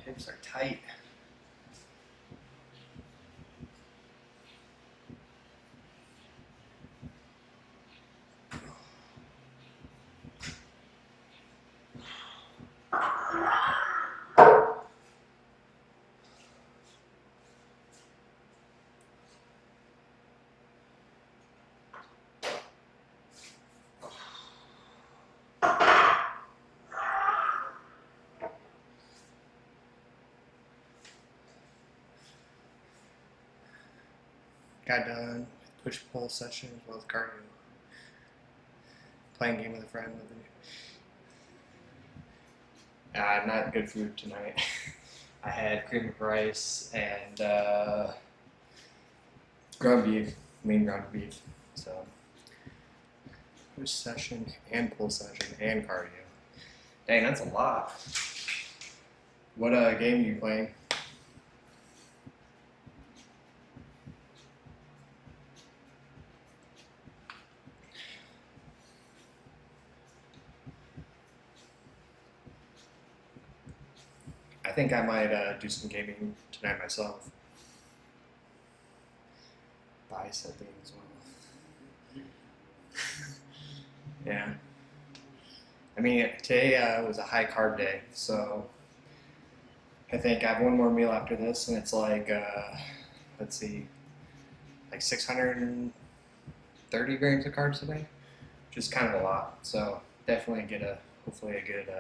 Hips are tight. Got done with push-pull session as well as cardio. Playing game with a friend. Not good food tonight. I had cream of rice and ground beef, lean ground beef. So push session and pull session and cardio. Dang, that's a lot. What game are you playing? I think I might do some gaming tonight myself. Bicepping as well. Yeah. I mean, today was a high carb day, so I think I have one more meal after this, and it's like, let's see, like 630 grams of carbs today, which is kind of a lot. So definitely get hopefully a good,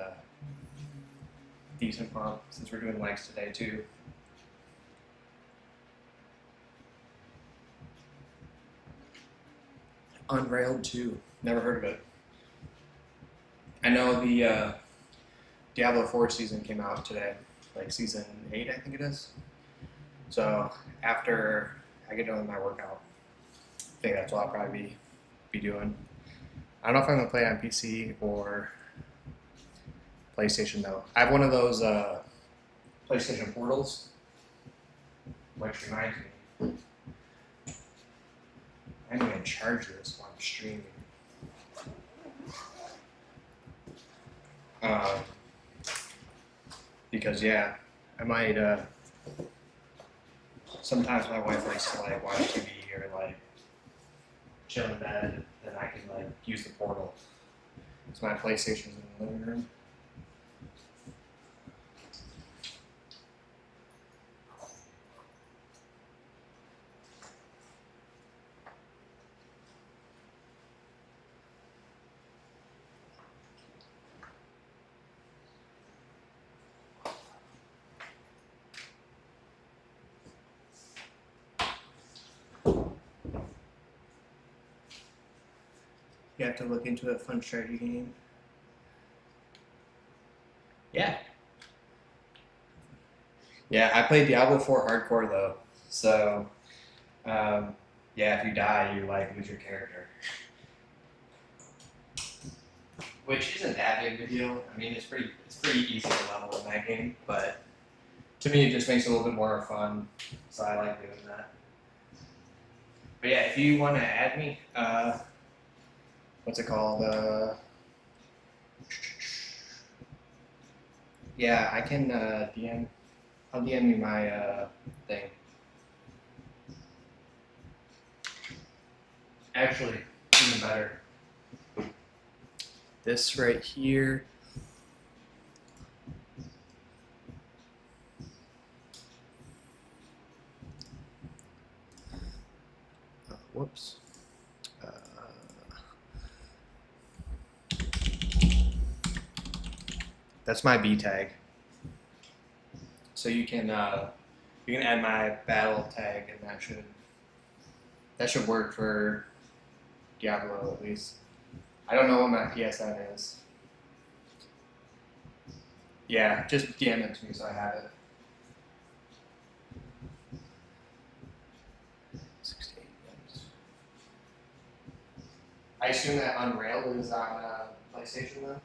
decent pump since we're doing legs today too. Unrailed too. Never heard of it. I know the Diablo 4 season came out today, like season 8, I think it is. So after I get done with my workout, I think that's what I'll probably be doing. I don't know if I'm gonna play it on PC or PlayStation though. I have one of those PlayStation portals, which reminds me, I'm gonna charge this while I'm streaming. Because yeah, I might. Sometimes my wife likes to like watch TV or like chill in bed, then I can like use the portal. So my PlayStation's in the living room. You have to look into a fun strategy game. Yeah. Yeah, I played Diablo 4 hardcore though. So, yeah, if you die, you like lose your character. Which isn't that big of a deal. I mean, it's pretty easy to level in that game, but to me, it just makes it a little bit more fun. So I like doing that. But yeah, if you want to add me, what's it called? Yeah, I can DM. I'll DM you my thing. Actually, even better. This right here. Whoops. That's my B tag. So you can add my battle tag, and that should work for Diablo at least. I don't know what my PSN is. Yeah, just DM it to me so I have it. 68 games. I assume that Unrailed is on PlayStation though.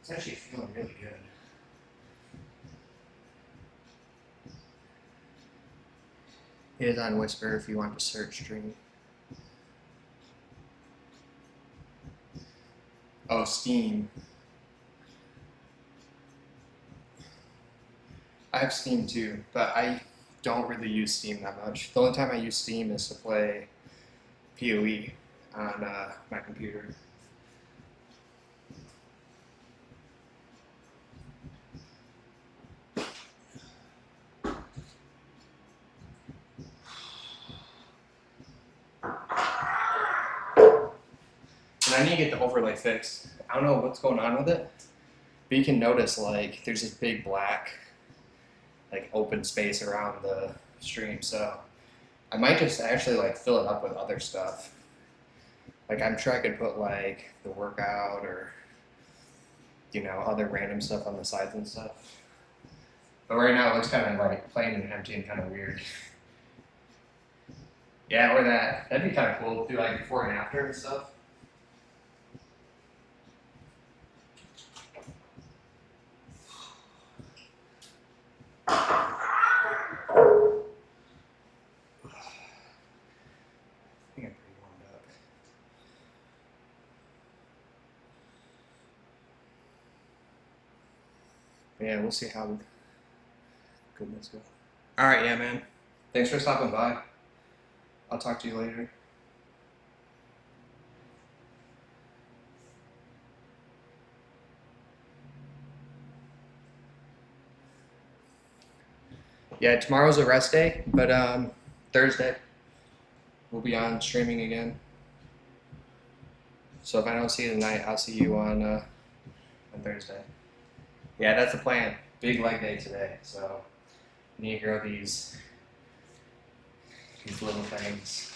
It's actually feeling really good. It is on Whisper if you want to search stream. Oh, Steam. I have Steam too, but I don't really use Steam that much. The only time I use Steam is to play PoE on my computer. And I need to get the overlay fixed. I don't know what's going on with it, but you can notice like there's this big black like open space around the stream. So I might just actually like fill it up with other stuff. Like I'm sure I could put like the workout or other random stuff on the sides and stuff. But right now it looks kind of like plain and empty and kind of weird. Yeah, or that'd be kind of cool to do like before and after and stuff. Yeah, we'll see how good this goes. All right, yeah, man. Thanks for stopping by. I'll talk to you later. yeah, tomorrow's a rest day, but Thursday we'll be on streaming again. So if I don't see you tonight, I'll see you on Thursday. Yeah, that's the plan. Big leg day today, so need to grow these little things,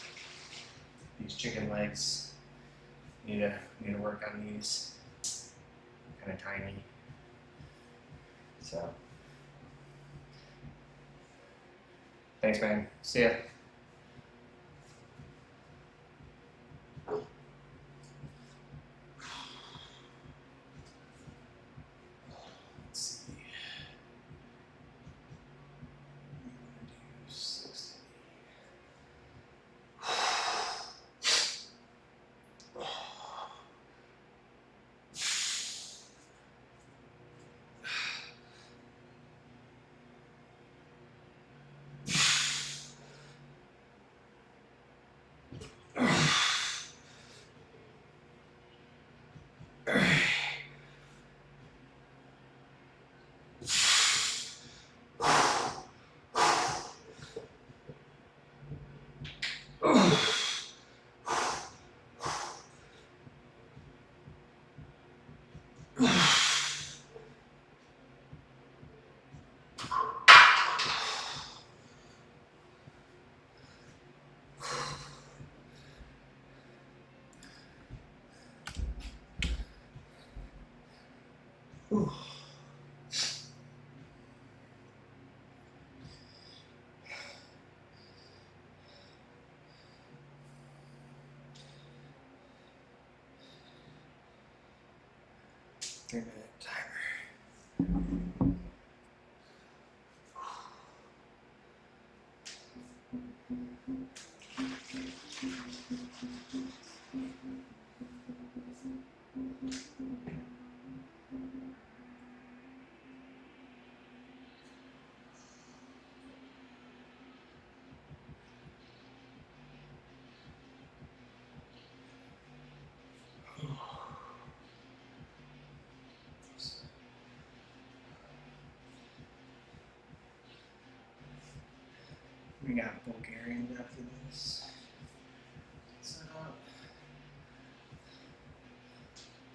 these chicken legs. Need to work on these. Kind of tiny. So thanks, man. See ya. Let's see. Do 60. Ooh. Three-minute timer. We got Bulgarians after this. Set up.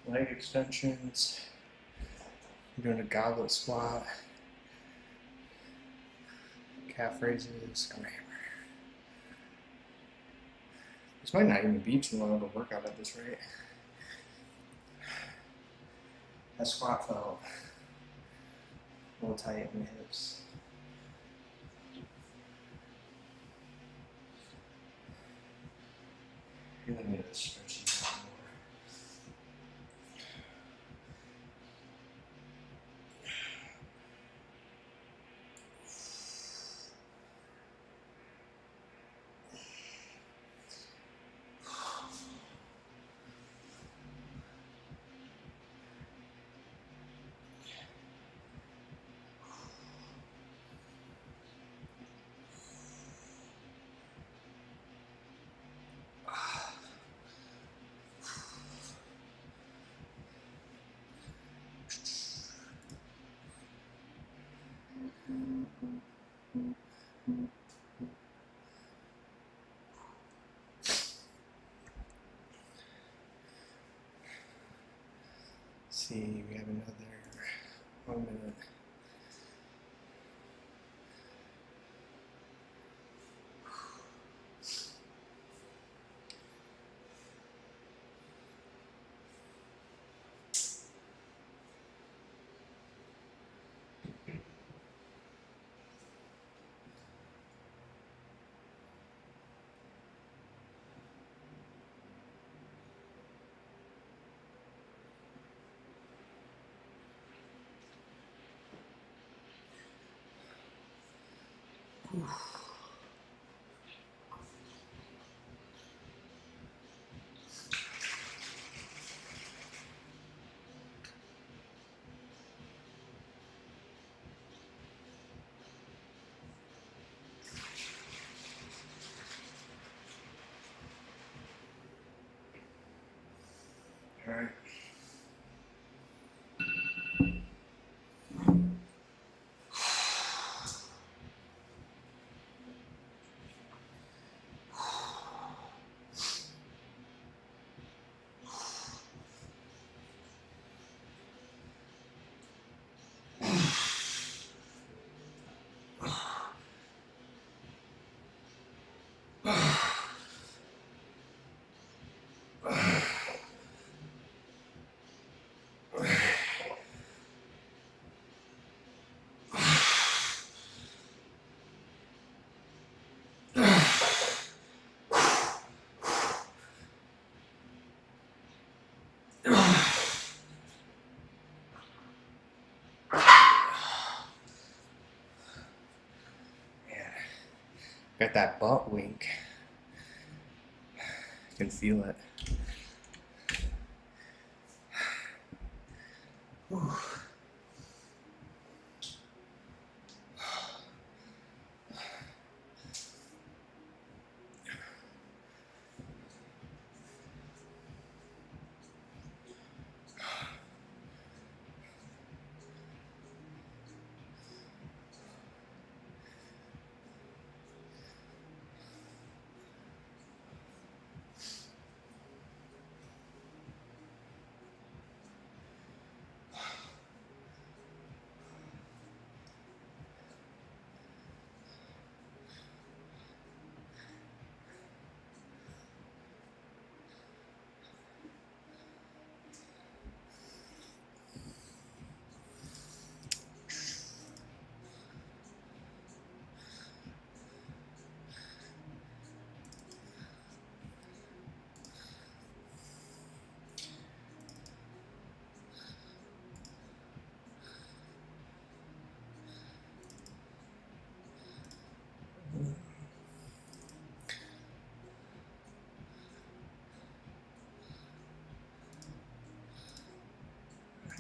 Leg extensions. We're doing a goblet squat. Calf raises. Come hammer. This might not even be too long of a workout at this rate. That squat felt a little tight in the hips. Really need to stretch it out more. See, we have another 1 minute. All right. Got that butt wink. I can feel it. Whew.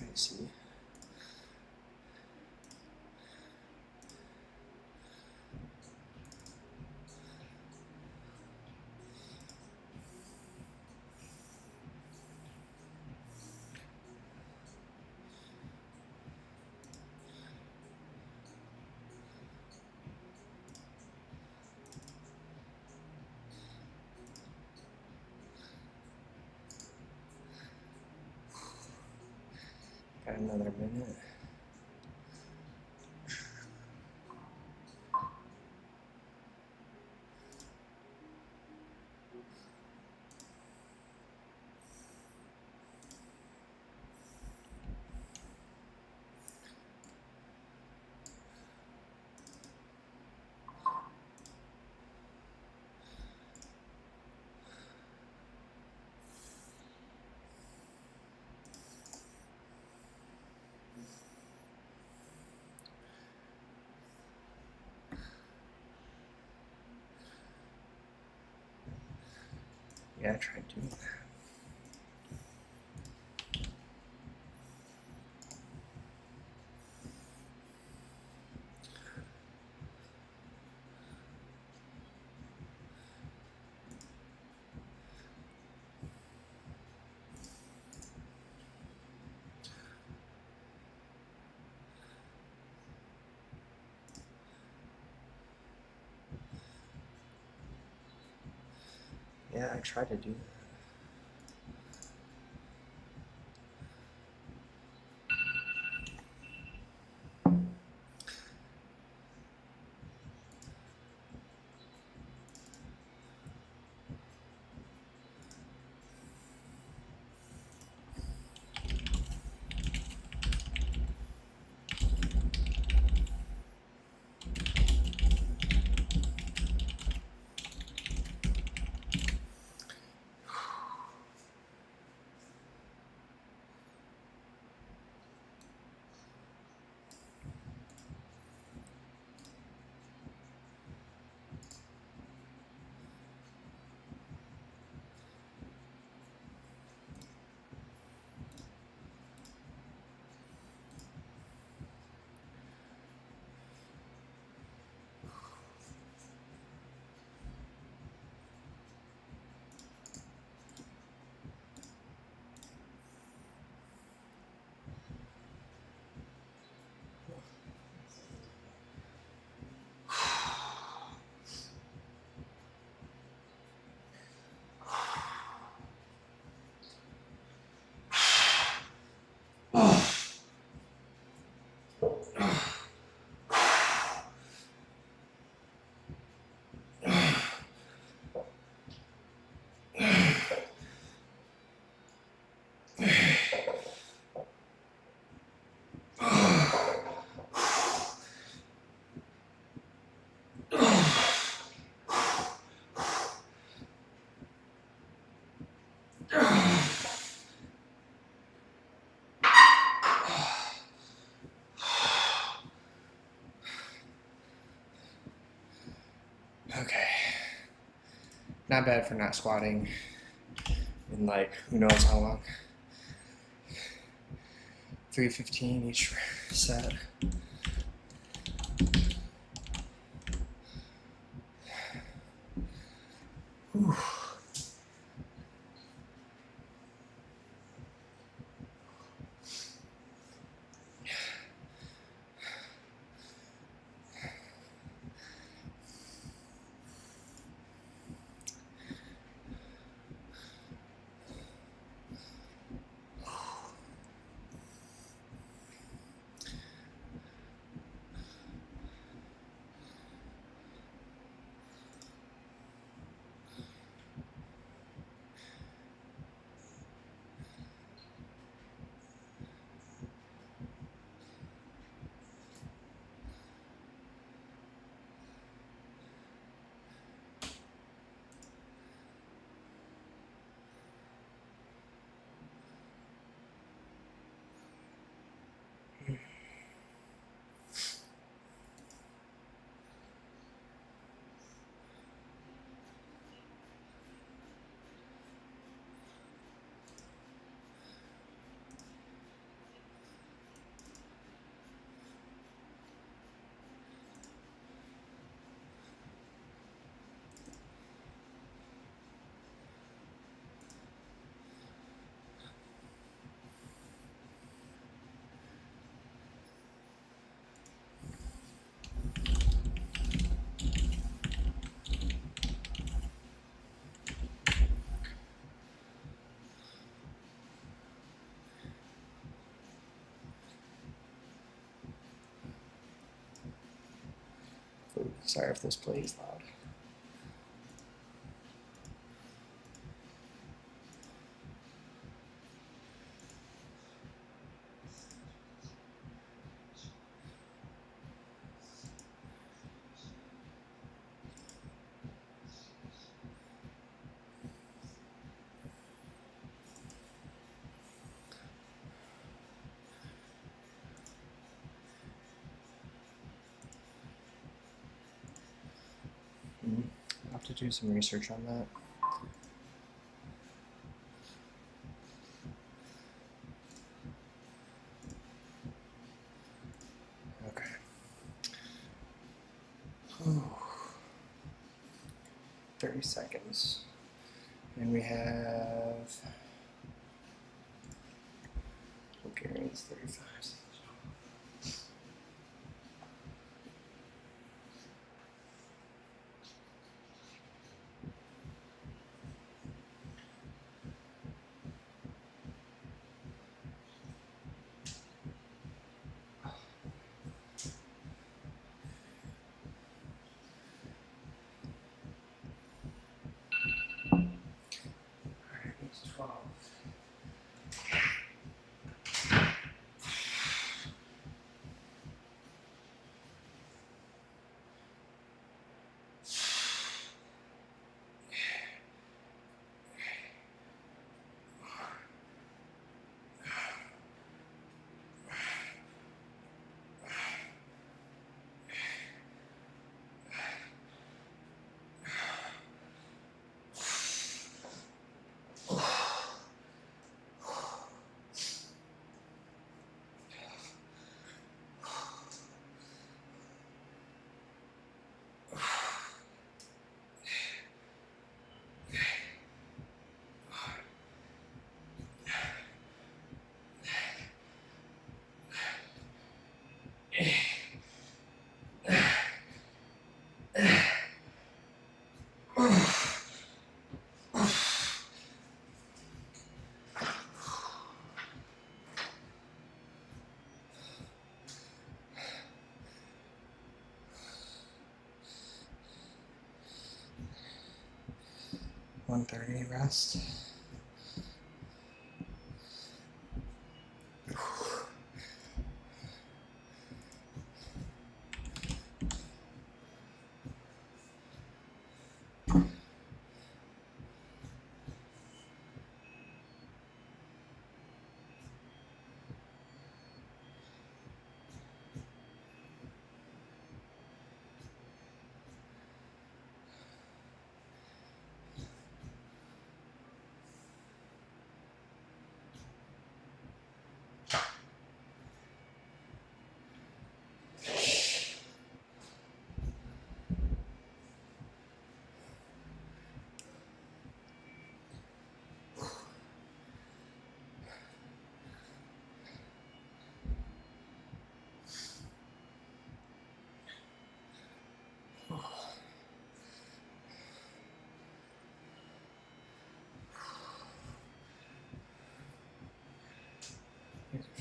I see. Got another minute. Yeah, I tried doing that. Yeah, I tried to do that. not bad for not squatting in like who knows how long. 3:15 each set. Whew. Sorry if this plays loud. I'll have to do some research on that. Okay. Whew. 30 seconds. And we have Bulgarians 35 seconds. Alright, it's 12. $130 rest.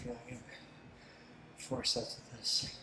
feeling it. 4 sets of this.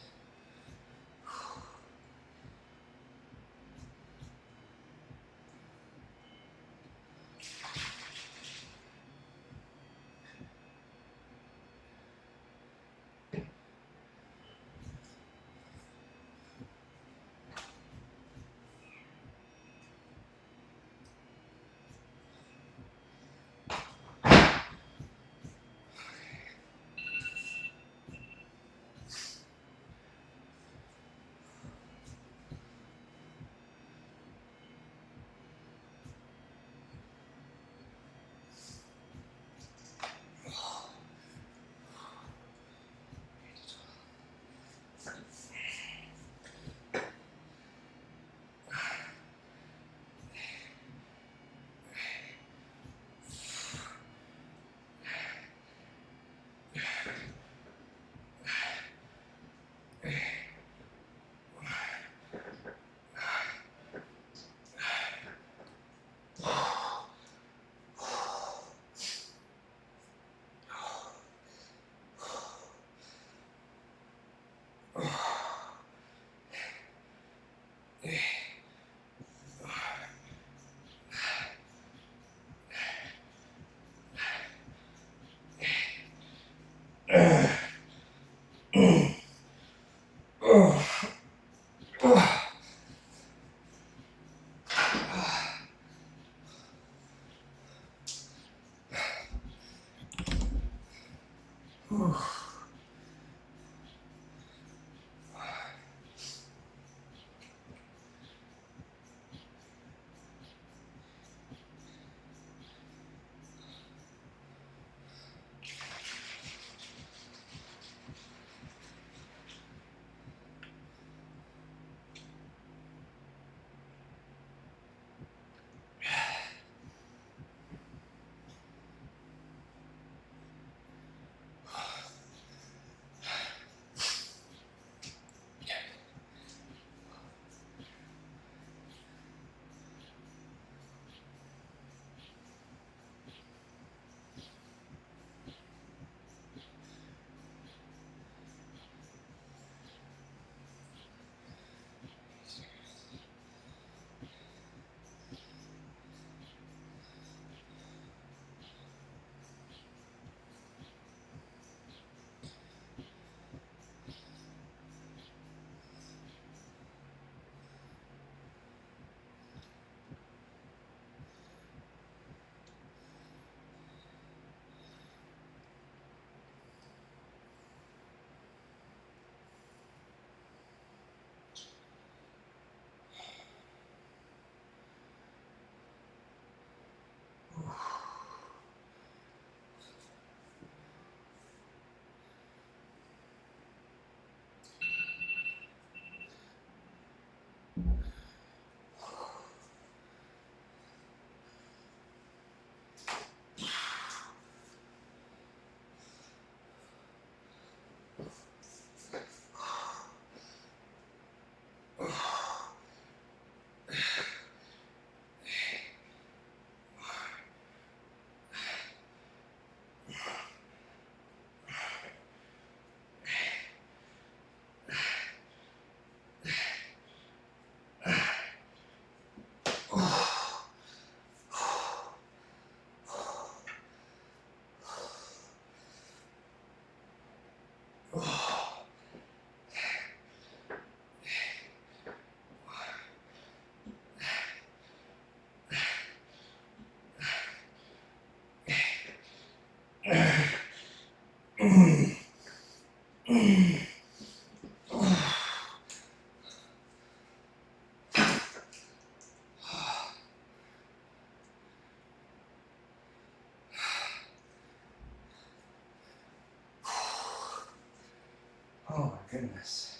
Oh my goodness.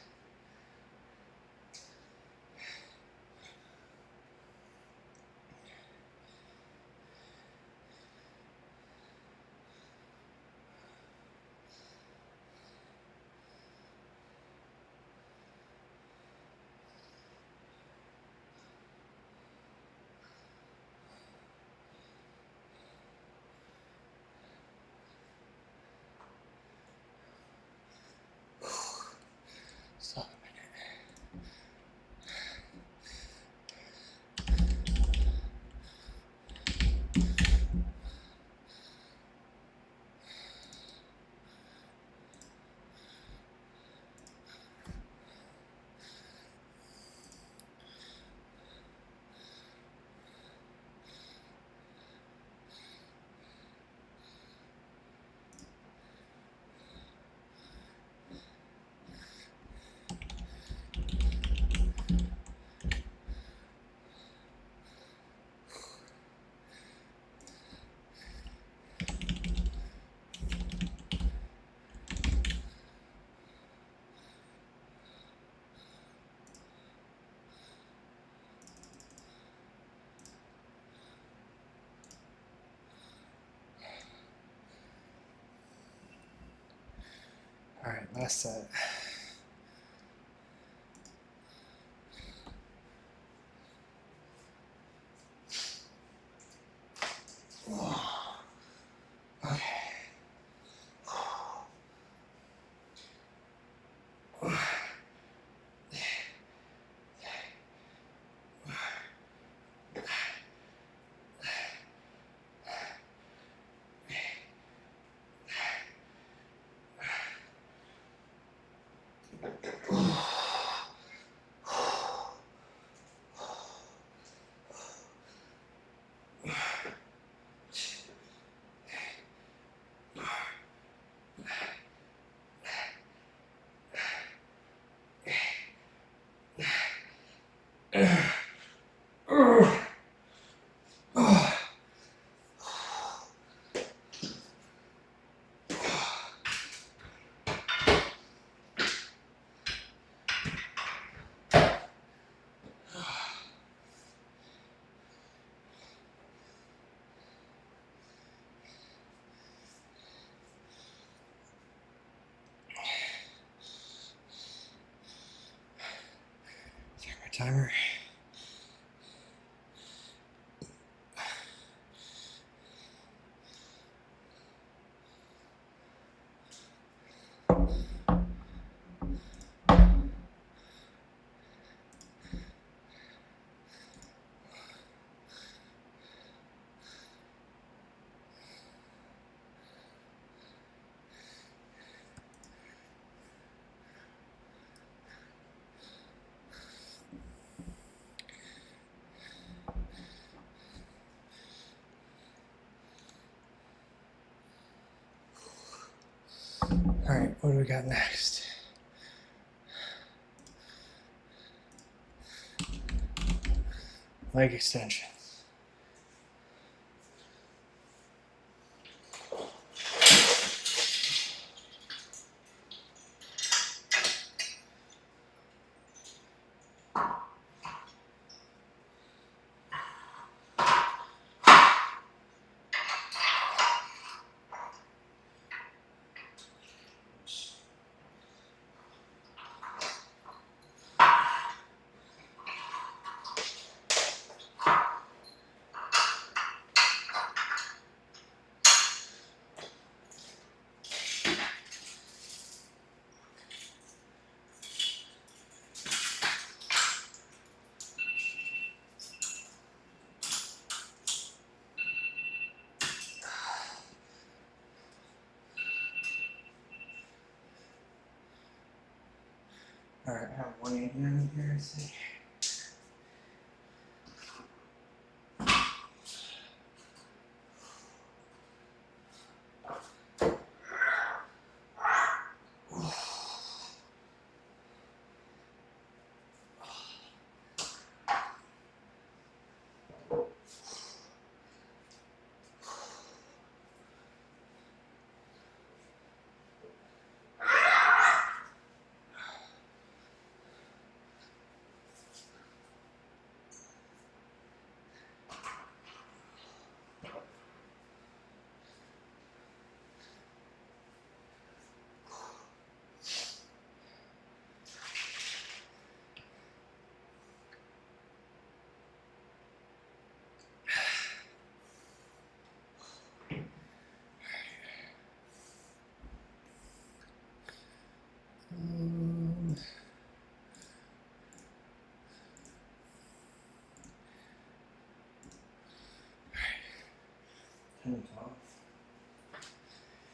last set. Okay. Timer. All right, what do we got next? Leg extension. All right, I have 189 here, I see.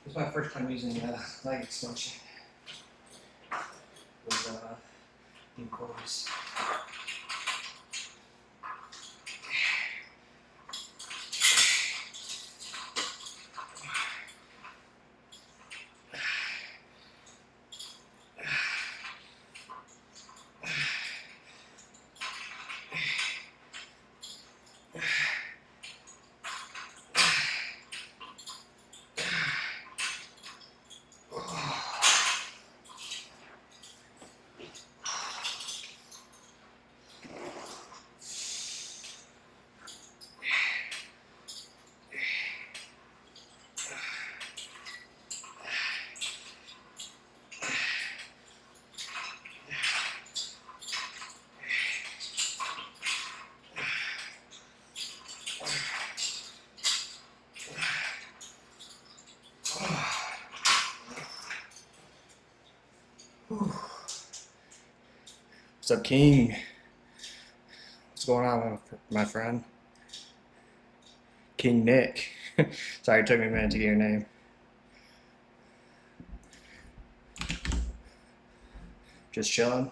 This is my first time using leg extension. With new cords. What's up, King? What's going on, my friend? King Nick. Sorry, it took me a minute to get your name. Just chilling.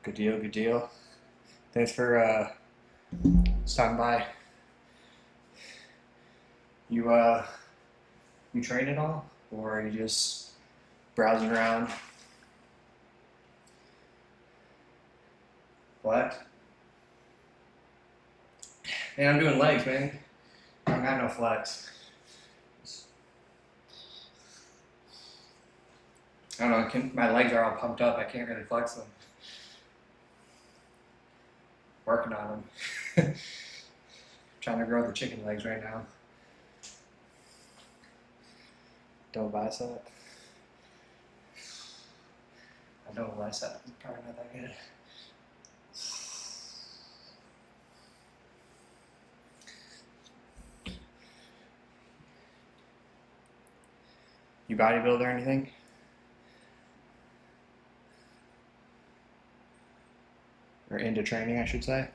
Good deal, good deal. Thanks for stopping by. You train at all? Or are you just browsing around? What? Man, I'm doing legs, man. I don't got no flex. I don't know, my legs are all pumped up. I can't really flex them. Working on them. Trying to grow the chicken legs right now. Double bicep. I double bicep. Probably not that good. You bodybuild or anything? Or into training, I should say.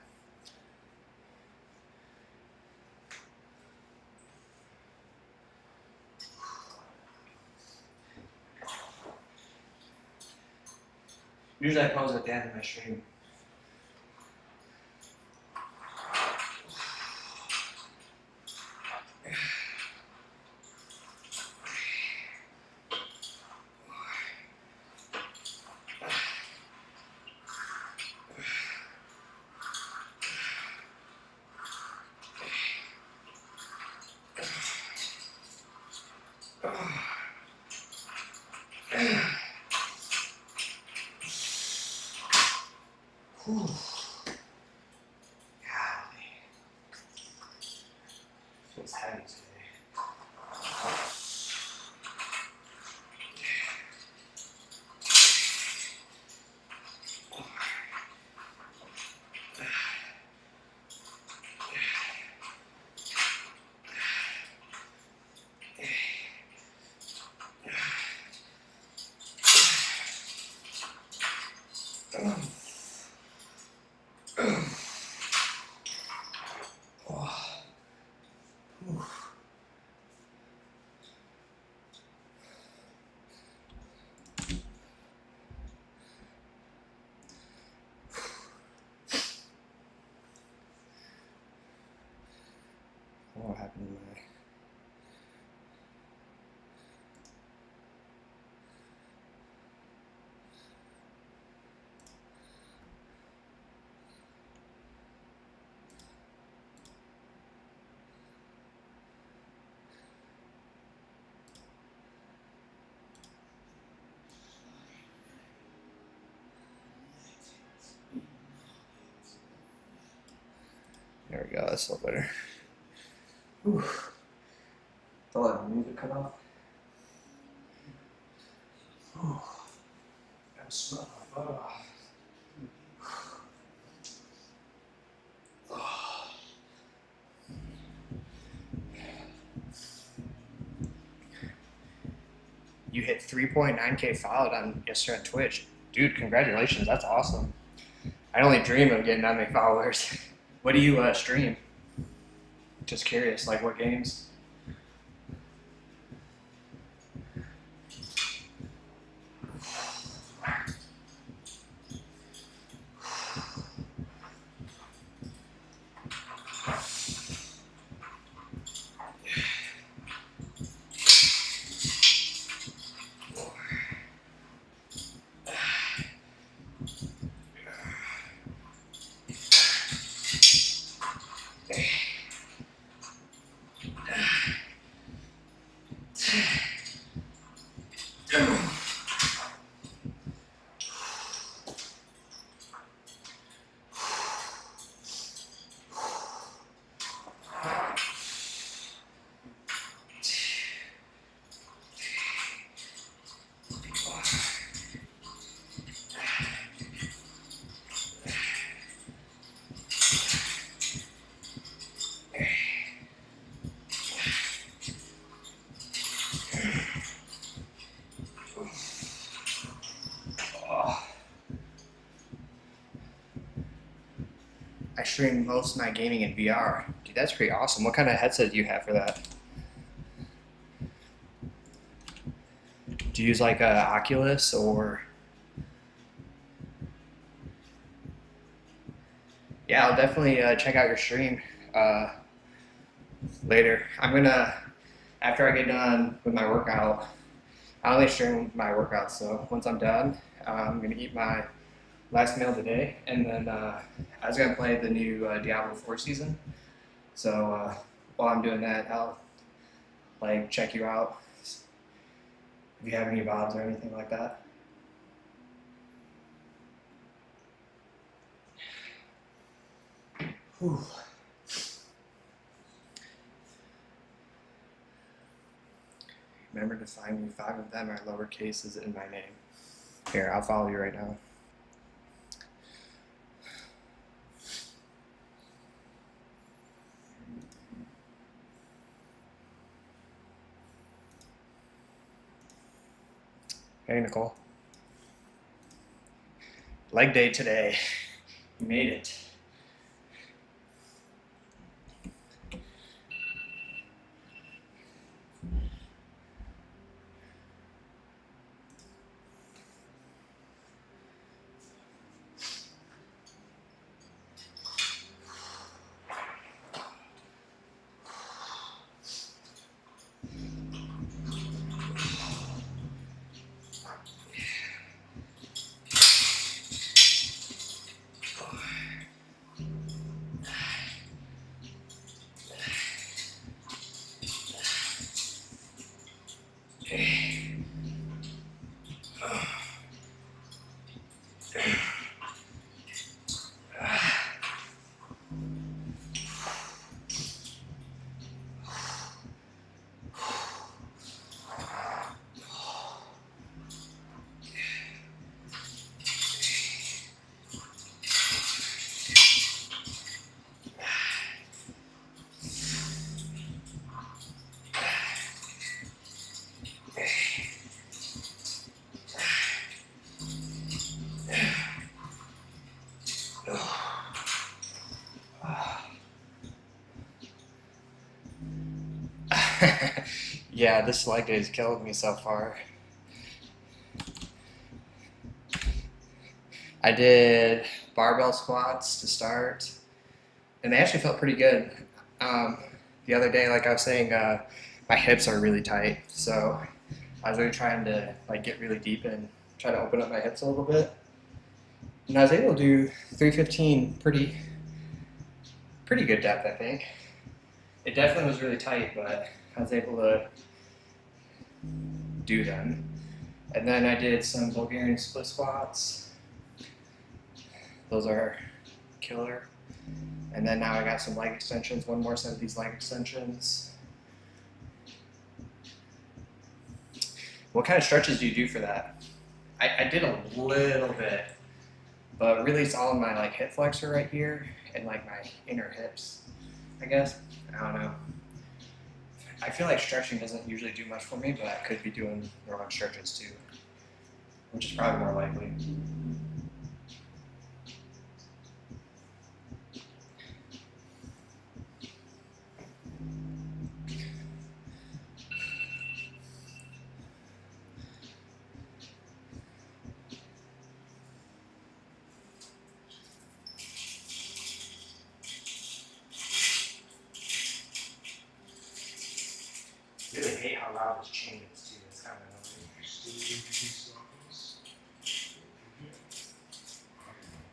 Usually I pose at the end of my stream. Whew. Golly. Feels heavy today. What happened to my... There we go, that's a little better. Whew. Don't let the music cut off. Whew. Gotta smell my butt off. You hit 3.9K followed on yesterday on Twitch. Dude, congratulations, that's awesome. I only dream of getting that many followers. What do you stream? Just curious, like what games? stream most of my gaming in VR. Dude, that's pretty awesome. What kind of headset do you have for that? Do you use like a Oculus or? Yeah, I'll definitely check out your stream later. After I get done with my workout, I only stream my workouts, so once I'm done, I'm gonna eat my last meal of the day, and then I was gonna play the new Diablo 4 season. So while I'm doing that, I'll like check you out if you have any vibes or anything like that. Whew. Remember to find me. 5 of them are lower cases in my name. Here, I'll follow you right now. Hey, Nicole. Leg day today. You made it. Yeah, this leg day has killed me so far. I did barbell squats to start, and they actually felt pretty good. The other day, like I was saying, my hips are really tight, so I was really trying to like get really deep and try to open up my hips a little bit. And I was able to do 315 pretty good depth, I think. It definitely was really tight, but I was able to do them. And then I did some Bulgarian split squats. Those are killer. And then now I got some leg extensions, one more set of these leg extensions. What kind of stretches do you do for that? I did a little bit, but really it's all in my like hip flexor right here and like my inner hips, I guess. I don't know. I feel like stretching doesn't usually do much for me, but I could be doing the wrong stretches too, which is probably more likely. I really hate how loud this chain is too. It's kind of annoying.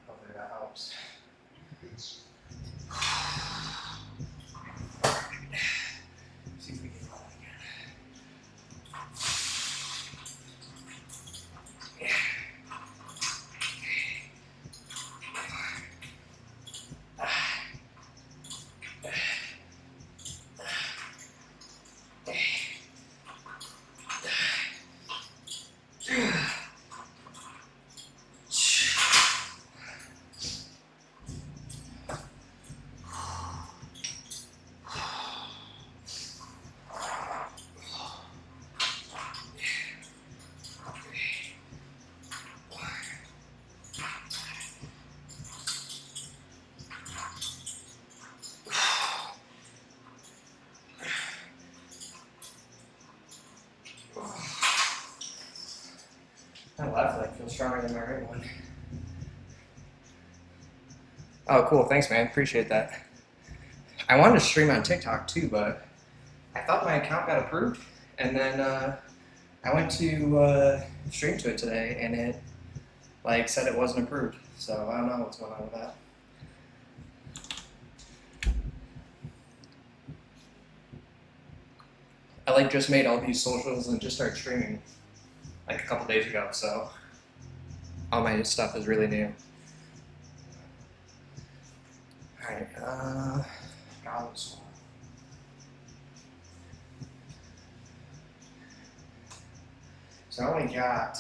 Hopefully that helps. See if we can run again. stronger than my right one. Oh, cool. Thanks, man. Appreciate that. I wanted to stream on TikTok too, but I thought my account got approved, and then I went to stream to it today, and it like said it wasn't approved. So I don't know what's going on with that. I like just made all these socials and just started streaming like a couple days ago, so all my stuff is really new. Alright, goblet squat. So I only got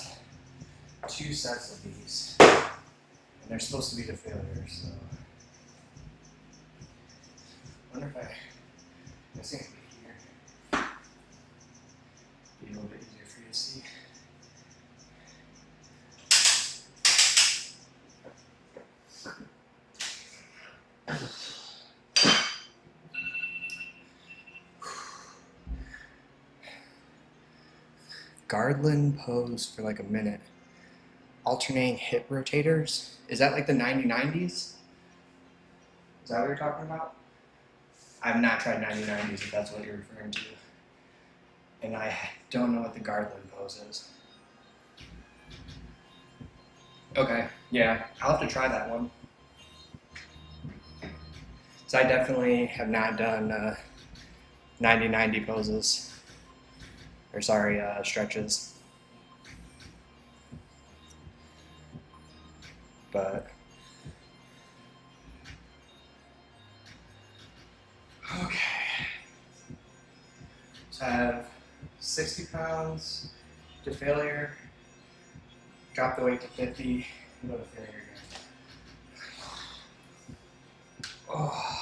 2 sets of these, and they're supposed to be the failures, so I wonder if it's gonna be here. Be a little bit easier for you to see. Garland pose for like a minute. Alternating hip rotators. Is that like the 90-90s? Is that what you're talking about? I've not tried 90-90s if that's what you're referring to. And I don't know what the Garland pose is. Okay, yeah, I'll have to try that one. So I definitely have not done 90-90 poses. Or sorry, stretches. But okay. So I have 60 pounds to failure. Drop the weight to 50. And go to failure again. Oh.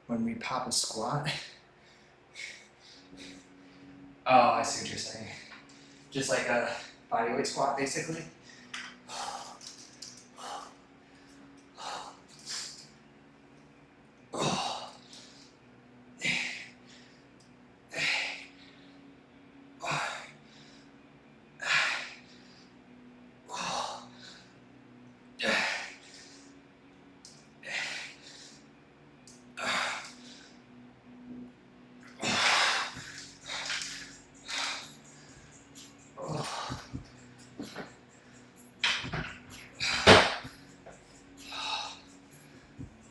When we pop a squat. Oh, I see what you're saying. Just like a bodyweight squat, basically.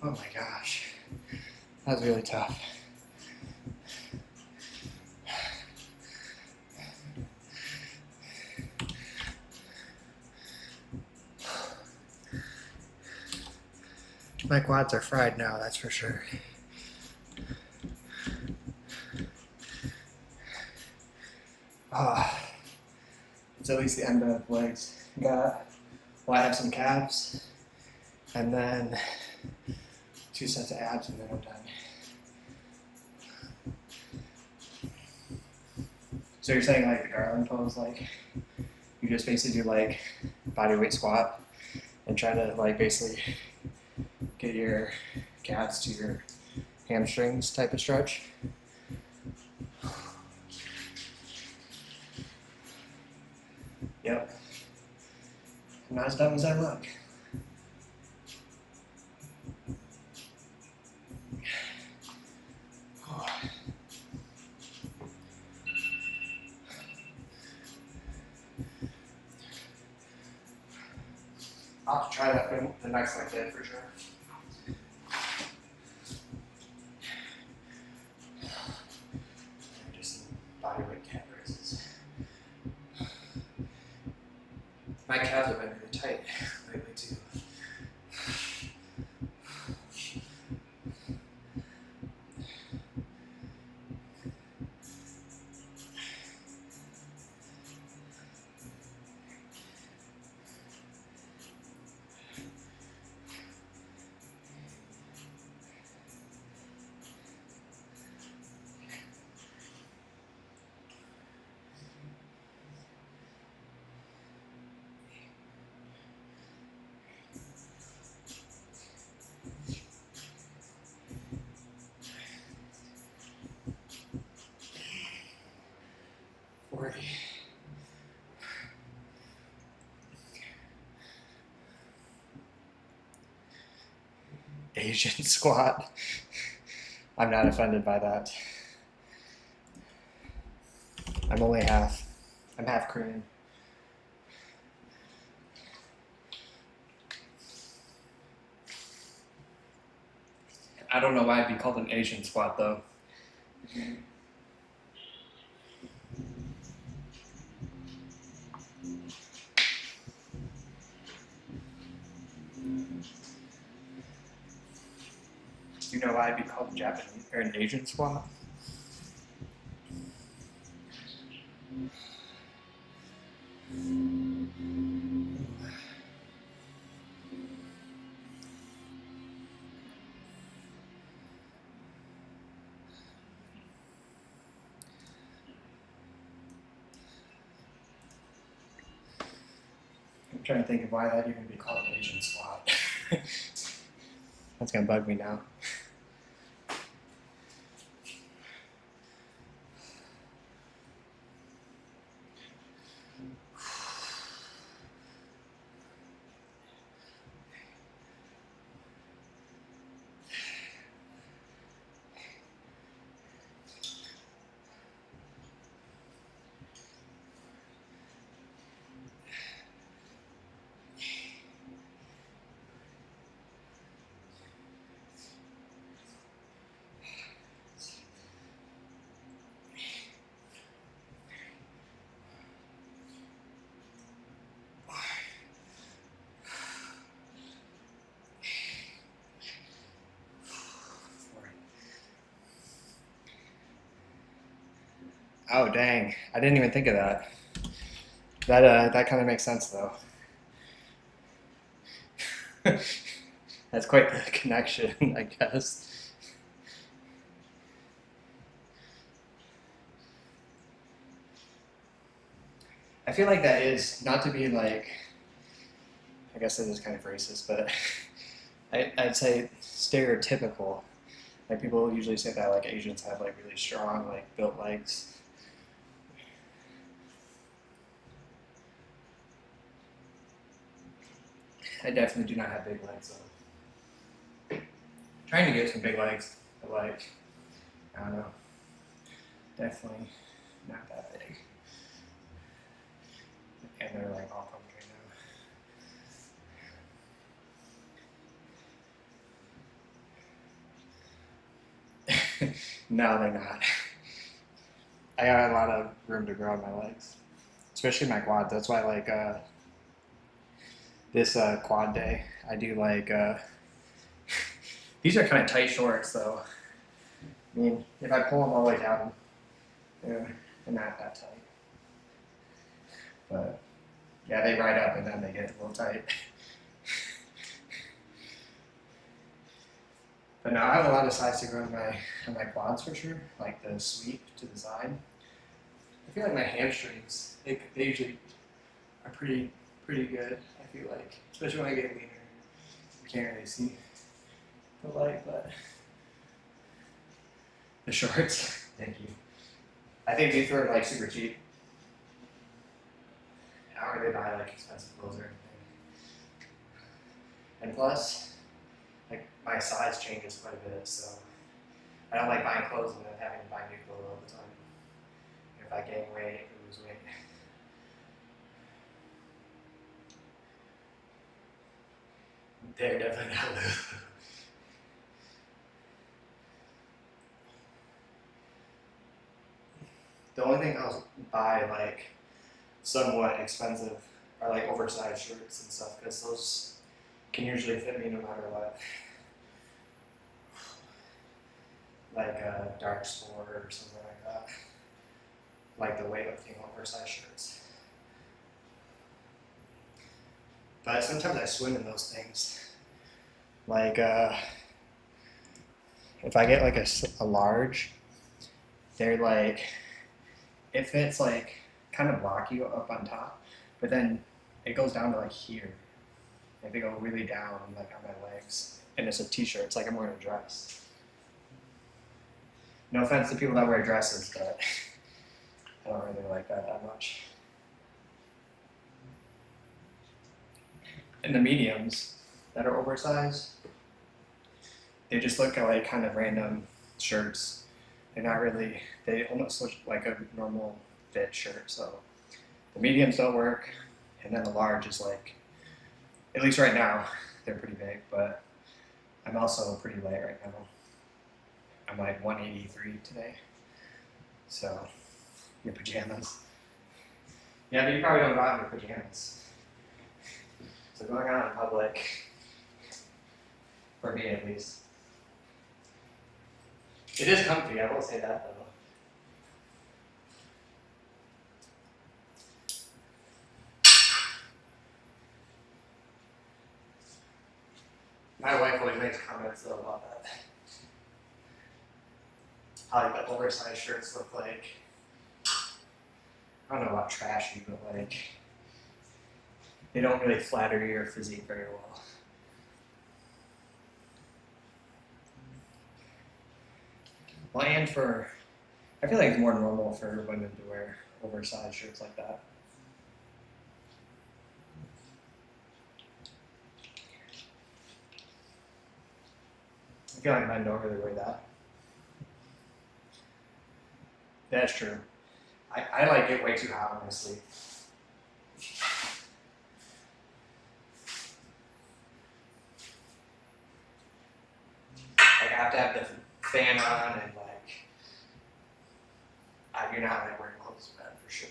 Oh my gosh, that was really tough. My quads are fried now, that's for sure. It's at least the end of legs. Well, I have some calves, and then 2 sets of abs, and then I'm done. So you're saying like the Garland pose, like you just basically do like body weight squat and try to like basically get your calves to your hamstrings type of stretch? Yep. I'm not as dumb as I look. I'll have to try that for the next leg day for sure. Just some bodyweight calf raises. My calves have been really tight lately too. Asian squat. I'm not offended by that. I'm only half. I'm half Korean. I don't know why it'd be called an Asian squat though. Do you know why it'd be called a Japanese or an Asian squat? I'm trying to think of why that'd even be called an Asian squat. That's gonna bug me now. Oh dang! I didn't even think of that. That kind of makes sense though. That's quite the connection, I guess. I feel like that is not to be like. I guess this is kind of racist, but I'd say stereotypical. Like people usually say that like Asians have like really strong, like built legs. I definitely do not have big legs though. Trying to get some big legs, but like, I don't know. Definitely not that big. And they're like all pumped right now. No, they're not. I got a lot of room to grow on my legs, especially my quads. That's why like this quad day, I do like these are kind of tight shorts though. I mean, if I pull them all the way down, they're not that tight. But yeah, they ride up and then they get a little tight. But no, I have a lot of size to grow on my quads for sure, like the sweep to the side. I feel like my hamstrings, they usually are pretty good. I feel like, especially when I get leaner. You can't really see the light, but the shorts. Thank you. I think these were like super cheap. I don't really buy like expensive clothes or anything. And plus, like my size changes quite a bit, so I don't like buying clothes and then having to buy new clothes all the time. If I gain weight, lose weight. They're definitely not Lulu. The only thing I'll buy like somewhat expensive are like oversized shirts and stuff because those can usually fit me no matter what. Like a dark sport or something like that. Like the weightlifting oversized shirts. But sometimes I swim in those things. Like if I get like a large, they're like, it fits like kind of blocky up on top, but then it goes down to like here. And they go really down like on my legs. And it's a t-shirt, it's like I'm wearing a dress. No offense to people that wear dresses, but I don't really like that much. And the mediums that are oversized, they just look like kind of random shirts. They're not really, they almost look like a normal fit shirt. So the mediums don't work, and then the large is like, at least right now, they're pretty big, but I'm also pretty light right now. I'm like 183 today. So, your pajamas. Yeah, but you probably don't go out in your pajamas. So going out in public, for me at least. It is comfy, I will say that though. My wife always makes comments though about that. How like the oversized shirts look like, I don't know about trashy, but like, they don't really flatter your physique very well. Well, and I feel like it's more normal for women to wear oversized shirts like that. I feel like men don't really wear that. That's true. I like get way too hot when I sleep. Like I have to have the fan on and like, you're not like wearing clothes to bed for sure.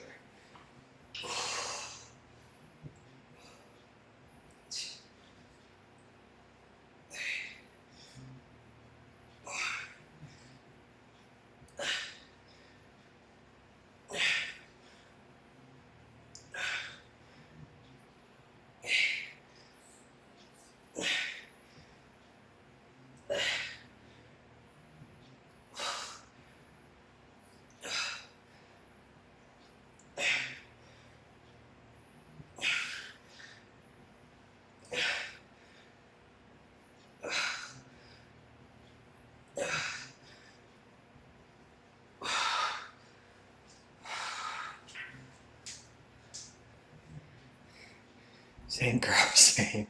Same girl, same.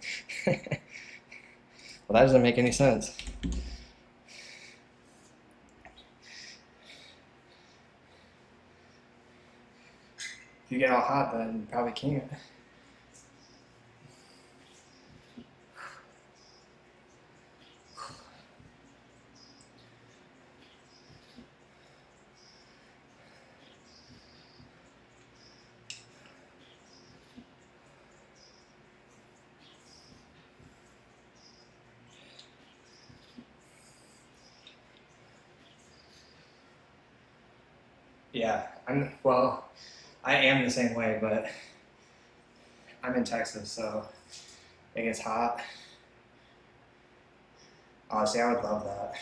Well, that doesn't make any sense. If you get all hot, then you probably can't. Yeah, I am the same way, but I'm in Texas, so it gets hot. Honestly, I would love that.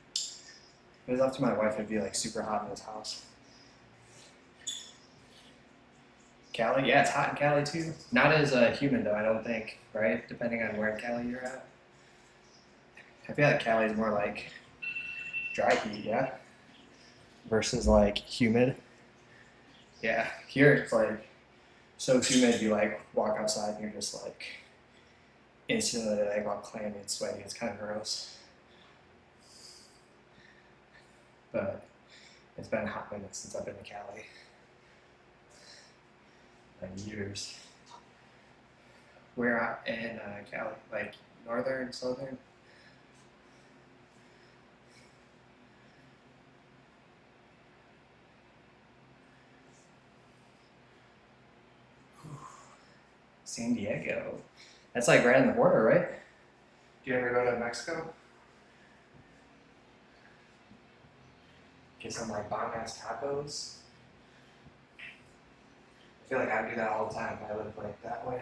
If it was up to my wife, it'd be like super hot in this house. Cali, yeah, it's hot in Cali too. Not as humid though, I don't think, right? Depending on where in Cali you're at. I feel like Cali is more like dry heat, yeah? Versus like humid. Yeah, here it's like so humid you like walk outside and you're just like instantly like all clammy and sweaty. It's kind of gross. But it's been a hot minute since I've been to Cali. Like years. We're out in Cali, like northern, southern. San Diego. That's like right on the border, right? Do you ever go to Mexico? Get some like bomb ass tacos. I feel like I would do that all the time if I lived like that way.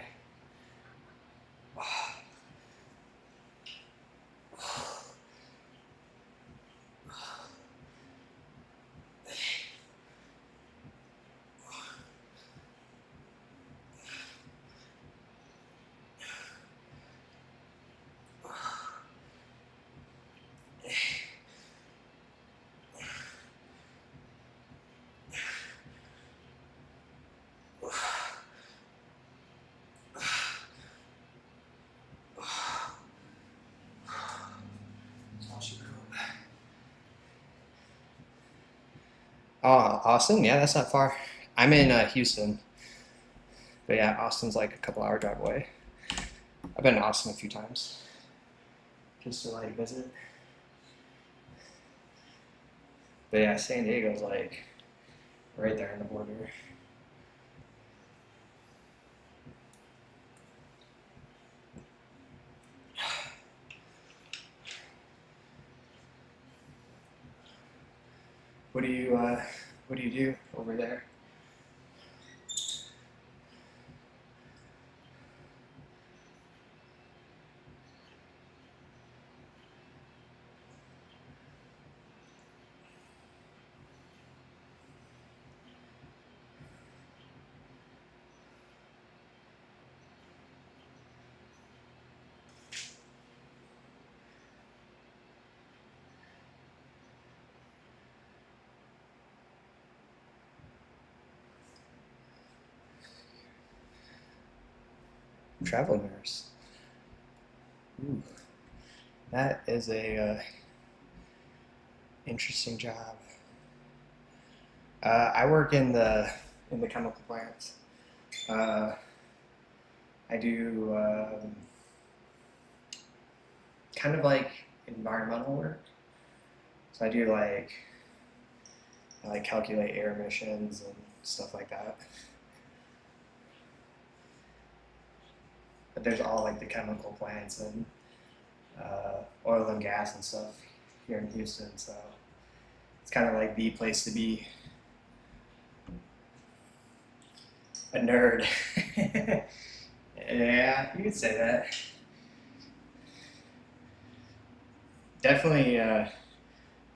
Oh, Austin? Yeah, that's not far. I'm in Houston, but yeah, Austin's like a couple hour drive away. I've been to Austin a few times just to like visit. But yeah, San Diego's like right there on the border. What do you do over there? Travel nurse. Ooh, that is a interesting job. I work in the chemical plants. Uh, I do kind of like environmental work. So I like calculate air emissions and stuff like that. But there's all like the chemical plants and oil and gas and stuff here in Houston. So it's kind of like the place to be a nerd. Yeah, you could say that. Definitely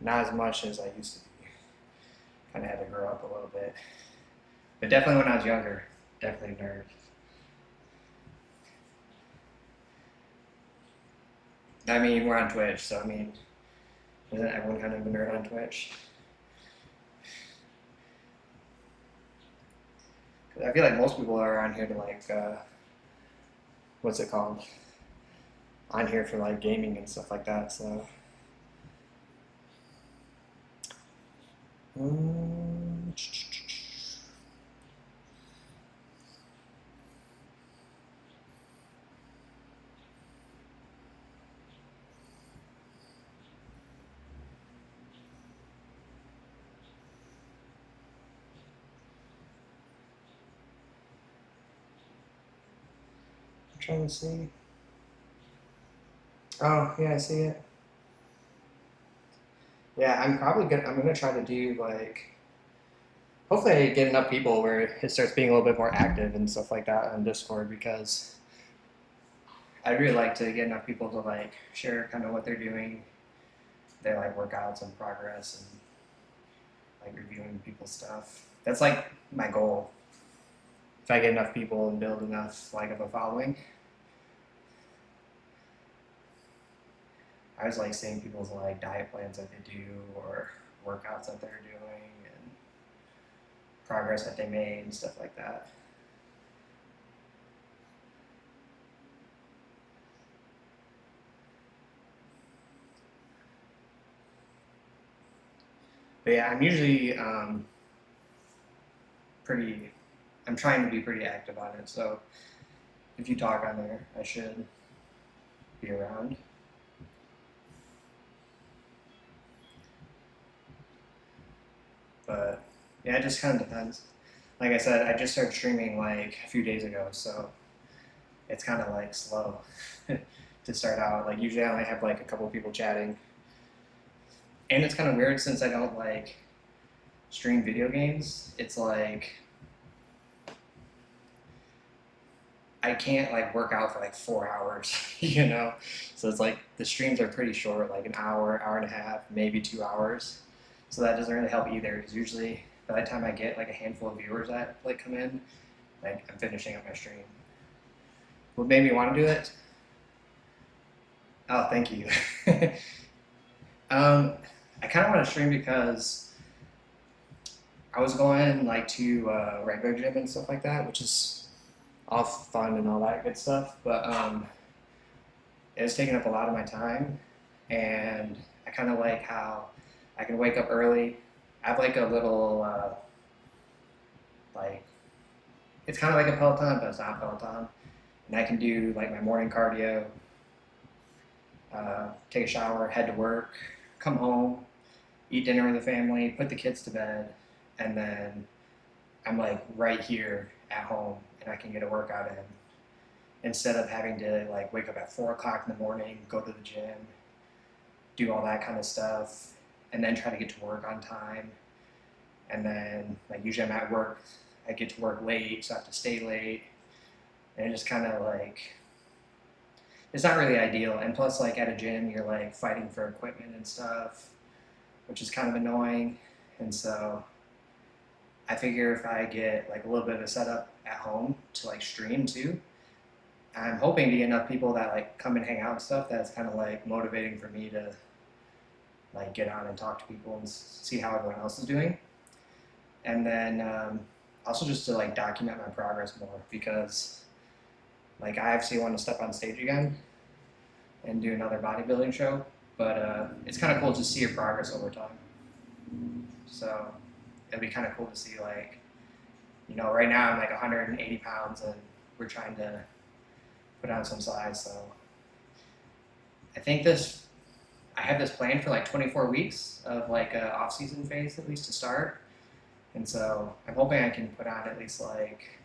not as much as I used to be. Kind of had to grow up a little bit. But definitely when I was younger, definitely a nerd. I mean, we're on Twitch, so I mean, isn't everyone kind of a nerd on Twitch? 'Cause I feel like most people are on here to like, what's it called? On here for like gaming and stuff like that. So, I'm trying to see. Oh, yeah, I see it. Yeah, I'm gonna try to do like, hopefully I get enough people where it starts being a little bit more active and stuff like that on Discord because I'd really like to get enough people to like share kind of what they're doing, their like workouts and progress and like reviewing people's stuff. That's like my goal. If I get enough people and build enough like of a following, I was like seeing people's like diet plans that they do or workouts that they're doing and progress that they made and stuff like that. But yeah, I'm usually pretty. I'm trying to be pretty active on it. So if you talk on there, I should be around. But yeah, it just kind of depends. Like I said, I just started streaming like a few days ago, so it's kind of like slow to start out. Like usually I only have like a couple of people chatting, and it's kind of weird since I don't like stream video games. It's like I can't like work out for like 4 hours, you know? So it's like the streams are pretty short, like an hour, hour and a half, maybe 2 hours. So that doesn't really help either because usually by the time I get like a handful of viewers that like come in, like I'm finishing up my stream. What made me want to do it? Oh, thank you. I kind of want to stream because I was going like to regular gym and stuff like that, which is all fun and all that good stuff. But it was taking up a lot of my time, and I kind of like how I can wake up early. I have like a little like it's kind of like a Peloton, but it's not Peloton, and I can do like my morning cardio, take a shower, head to work, come home, eat dinner with the family, put the kids to bed, and then I'm like right here at home and I can get a workout in instead of having to like wake up at 4 o'clock in the morning, go to the gym, do all that kind of stuff, and then try to get to work on time. And then like usually I'm at work, I get to work late, so I have to stay late. And it just kind of like, it's not really ideal. And plus like at a gym, you're like fighting for equipment and stuff, which is kind of annoying. And so I figure if I get like a little bit of a setup at home to like stream too, I'm hoping to get enough people that like come and hang out and stuff. That's kind of like motivating for me to like get on and talk to people and see how everyone else is doing. And then also just to like document my progress more because like I actually want to step on stage again and do another bodybuilding show. But it's kind of cool to see your progress over time. So it'd be kind of cool to see like, you know, right now I'm like 180 pounds and we're trying to put on some size. So I think I have this plan for like 24 weeks of like a off-season phase at least to start. And so I'm hoping I can put on at least like,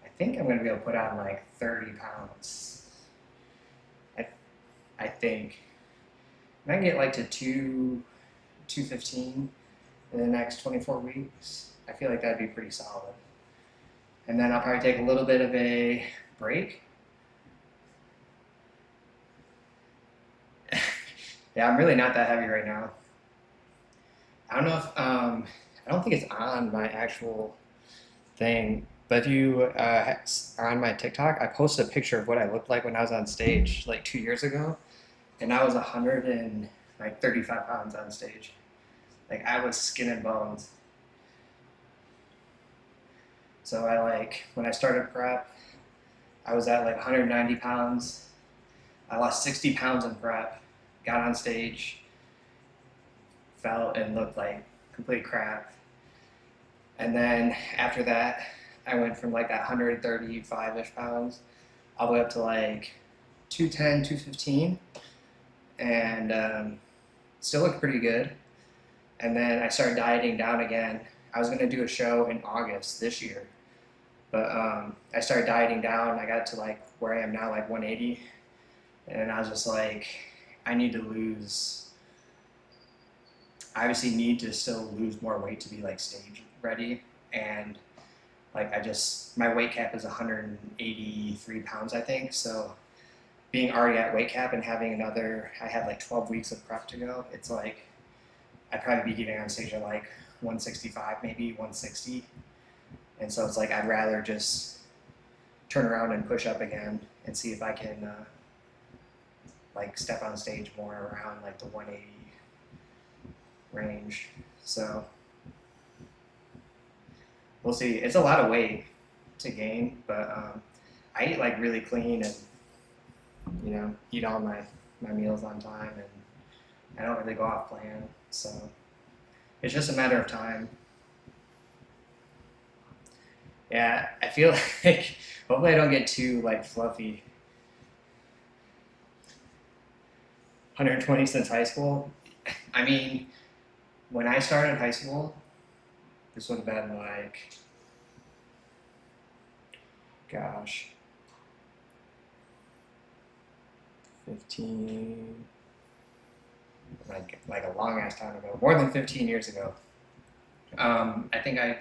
I think I'm going to be able to put on like 30 pounds. I think. And I can get like to 215 in the next 24 weeks. I feel like that'd be pretty solid. And then I'll probably take a little bit of a break. Yeah, I'm really not that heavy right now. I don't know if, I don't think it's on my actual thing, but if you are on my TikTok, I posted a picture of what I looked like when I was on stage like 2 years ago, and I was 135 pounds on stage. Like I was skin and bones. So I like, when I started prep, I was at like 190 pounds. I lost 60 pounds in prep, got on stage, felt and looked like complete crap. And then after that, I went from like that 135-ish pounds all the way up to like 210, 215, and still looked pretty good. And then I started dieting down again. I was gonna do a show in August this year, but I started dieting down. I got to like where I am now, like 180, and I was just like, I need to lose. I obviously need to still lose more weight to be like stage ready, and like my weight cap is 183 pounds, I think. So being already at weight cap and having I had like 12 weeks of prep to go. It's like I'd probably be getting on stage at like 165, maybe 160. And so it's like I'd rather just turn around and push up again and see if I can like step on stage more around like the 180 range. So we'll see. It's a lot of weight to gain, but I eat like really clean and, you know, eat all my meals on time, and I don't really go off plan. So it's just a matter of time. Yeah, I feel like hopefully I don't get too like fluffy. 120 since high school. I mean, when I started high school, this would have been like, gosh, 15, like a long ass time ago, more than 15 years ago. I think I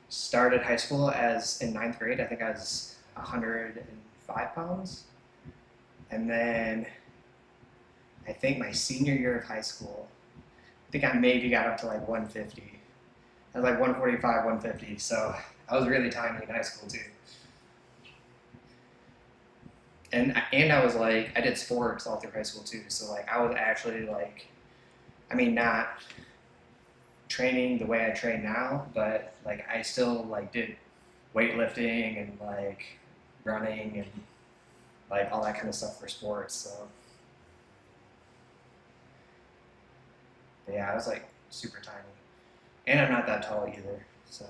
started high school as in ninth grade. I think I was 105 pounds, and then I think my senior year of high school, I think I maybe got up to like 150. I was like 145, 150. So I was really tiny in high school too. And I was like, I did sports all through high school too. So like I was actually like, I mean, not training the way I train now, but like I still like did weightlifting and like running and like all that kind of stuff for sports. So but yeah, I was like super tiny, and I'm not that tall either, so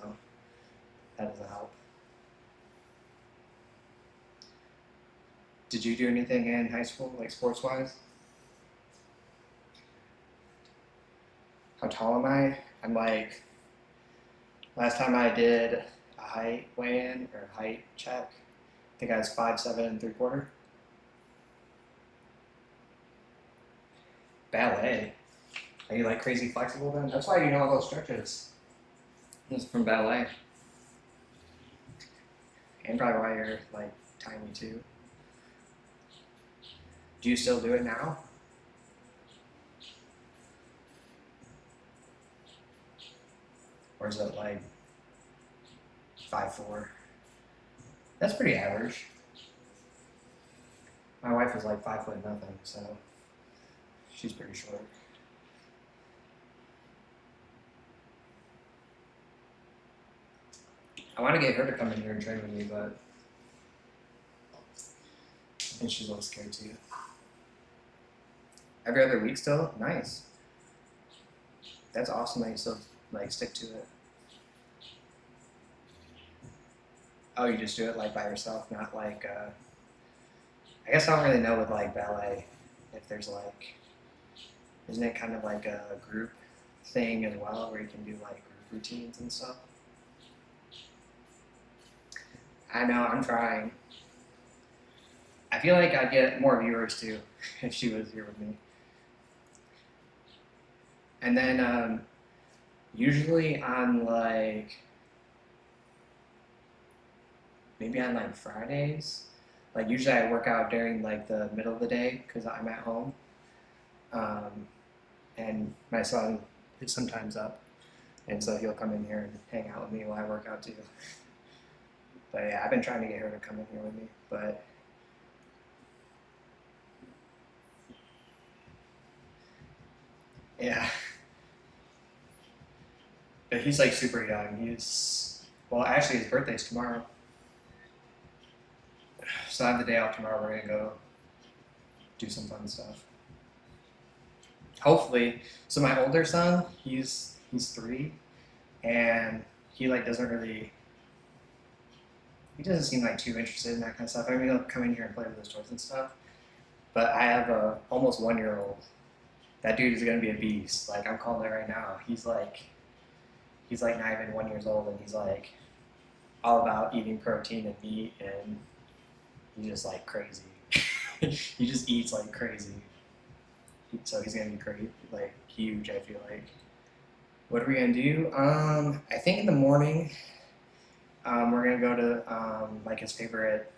that doesn't help. Did you do anything in high school, like sports wise? How tall am I? I'm like, last time I did a height weigh in or height check, I think I was 5'7 3/4. Ballet. Are you like crazy flexible then? That's why you know all those stretches. It's from ballet. And probably why you're like tiny too. Do you still do it now? Or is it like 5'4"? That's pretty average. My wife is like 5 foot nothing, so she's pretty short. I want to get her to come in here and train with me, but I think she's a little scared too. Every other week still? Nice. That's awesome that you still like stick to it. Oh, you just do it like by yourself, not like I guess I don't really know with like ballet if there's like, isn't it kind of like a group thing as well where you can do like group routines and stuff? I know, I'm trying. I feel like I'd get more viewers too if she was here with me. And then usually on like, maybe on like Fridays, like usually I work out during like the middle of the day because I'm at home. Um, and my son is sometimes up, and so he'll come in here and hang out with me while I work out too. But yeah, I've been trying to get her to come in here with me, but yeah. But he's like super young. He's well, actually his birthday's tomorrow, so I have the day off tomorrow. We're gonna go do some fun stuff. Hopefully, so my older son, he's 3, and he like doesn't really he doesn't seem like too interested in that kind of stuff. I mean, he'll come in here and play with his toys and stuff. But I have a almost 1 year old. That dude is gonna be a beast. Like I'm calling it right now. He's like not even 1 year old, and he's like all about eating protein and meat, and he's just like crazy. He just eats like crazy. So he's gonna be great, like huge. I feel like. What are we gonna do? I think in the morning, we're gonna go to like his favorite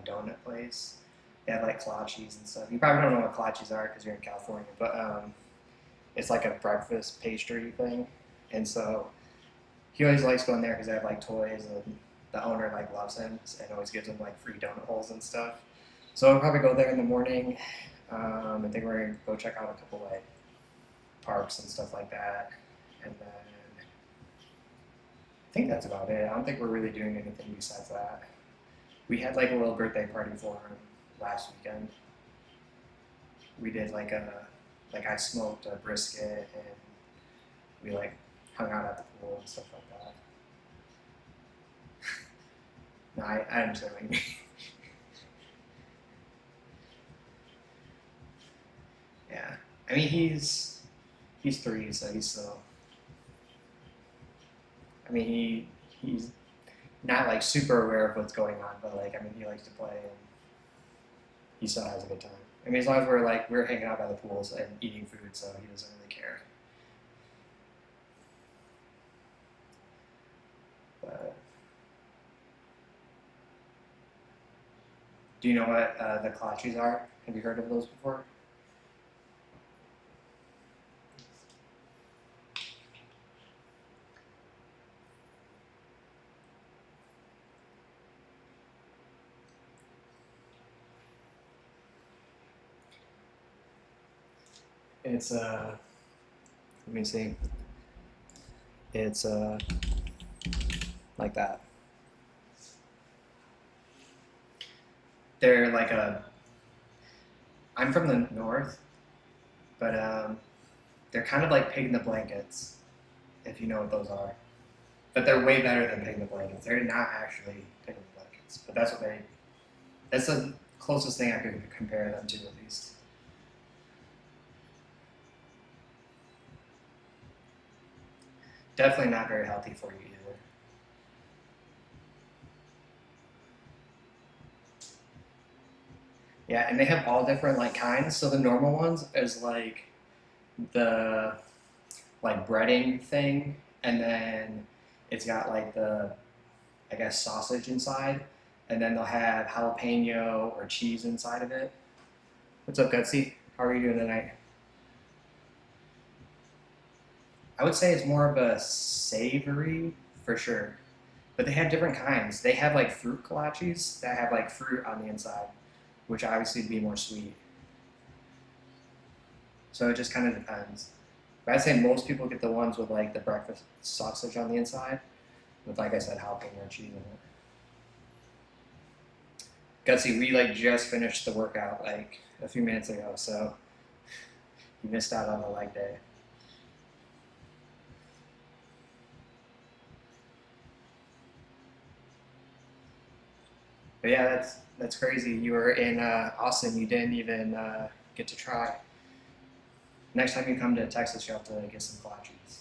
donut place. They have like kolaches and stuff. You probably don't know what kolaches are because you're in California, but it's like a breakfast pastry thing, and so he always likes going there because they have like toys, and the owner like loves him and always gives him like free donut holes and stuff. So I'll probably go there in the morning. I think we're gonna go check out a couple like parks and stuff like that, and then I think that's about it. I don't think we're really doing anything besides that. We had like a little birthday party for him last weekend. We did like I smoked a brisket, and we like hung out at the pool and stuff like that. No, I understand what you mean. Yeah, I mean he's 3, so he's still. I mean he's not like super aware of what's going on, but like I mean he likes to play and he still has a good time. I mean as long as we're hanging out by the pools and eating food, so he doesn't really care. But do you know what the kolaches are? Have you heard of those before? It's let me see. It's like that. They're like a. I'm from the north, but they're kind of like pig in the blankets, if you know what those are. But they're way better than pig in the blankets. They're not actually pig in the blankets, but that's what they. That's the closest thing I could compare them to, at least. Definitely not very healthy for you either. Yeah, and they have all different like kinds. So the normal ones is like the like breading thing, and then it's got like the I guess sausage inside, and then they'll have jalapeno or cheese inside of it. What's up, Gutsy? How are you doing tonight? I would say it's more of a savory for sure, but they have different kinds. They have like fruit kolaches that have like fruit on the inside, which obviously would be more sweet. So it just kind of depends. But I'd say most people get the ones with like the breakfast sausage on the inside, with like I said, jalapeno cheese in it. Gutsy, we like just finished the workout like a few minutes ago, so you missed out on the leg day. But yeah, that's crazy. You were in Austin, you didn't even get to try. Next time you come to Texas, you have to get some kolaches,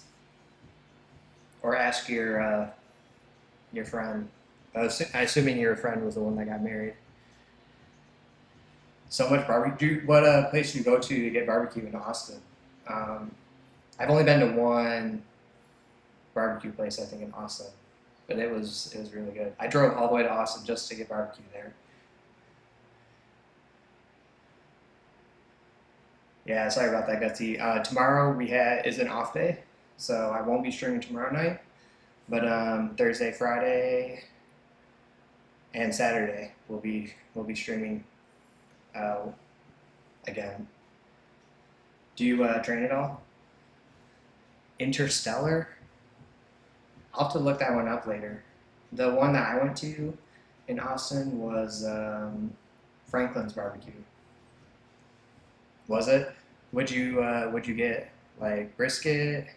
or ask your friend. Assuming your friend was the one that got married. So much barbecue. What place do you go to get barbecue in Austin? Um, I've only been to one barbecue place, I think, in Austin, but it was really good. I drove all the way to Austin just to get barbecue there. Yeah, sorry about that, Gutsy. Tomorrow is an off day, so I won't be streaming tomorrow night. But Thursday, Friday, and Saturday we'll be streaming uh, again. Do you train at all? Interstellar? I'll have to look that one up later. The one that I went to in Austin was Franklin's Barbecue. Was it? Would you get like brisket?